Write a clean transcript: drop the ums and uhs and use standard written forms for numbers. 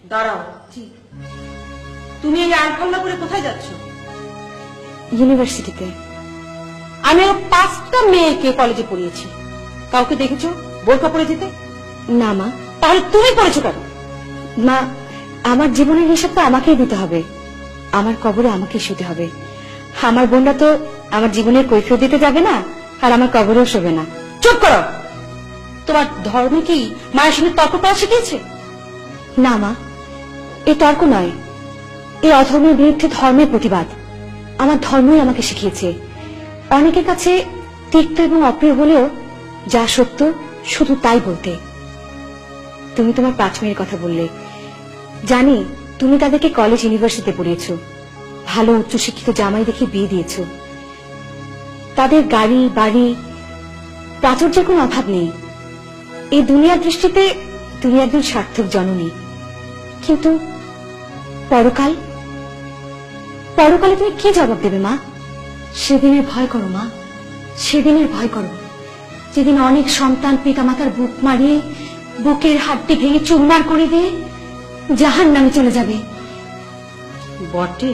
দাঁড়াও, তুমি এই আলখাল্লা করে কোথায় যাচ্ছ? ইউনিভার্সিটিতে। আমি 5টা মেয়েকে কলেজে পড়িয়েছি, কাউকে দেখেছো বোরকা পরে যেতে? না মা। তাহলে তুমি পড়েছো কেন? মা, আমার জীবনের হিসাব তো আমাকেই দিতে হবে, আমার কবরে আমাকেই শুতে হবে। আমার বোনরা তো আমার জীবনের কৈফিয়ত দিতে যাবে না, আর আমার কবরেও শোবে না। চুপ করো। তোমার ধর্মে কি মায়ের সঙ্গে তর্ক করা শিখিয়েছে? না মা, এ তর্ক নয়, এই অধর্মের বিরুদ্ধে ধর্মের প্রতিবাদ আমার ধর্মই আমাকে শিখিয়েছে। অনেকের কাছে তিক্ত এবং অপ্রিয় হলেও যা সত্য শুধু তাই বলতে। তুমি তোমার 5 মেয়ের কথা বললে, জানি তুমি তাদেরকে কলেজ ইউনিভার্সিটিতে পড়িয়েছো, ভালো উচ্চশিক্ষিত জামাই দেখে বিয়ে দিয়েছো। তাদের গাড়ি বাড়ি প্রাচুর্যের কোনো অভাব নেই। এই দুনিয়ার দৃষ্টিতে তুমি একজন সার্থক জননী, কিন্তু পরকাল, পরকালে তুমি কি জবাব দেবে মা? সেদিনের ভয় করো মা, সেদিনের ভয় করো, যেদিন অনেক সন্তান পিতামাতার বুক মারিয়ে বুকের হাড্ডি ভেঙে চুরমার করে দিয়ে জাহান্নামে চলে যাবে। বটে।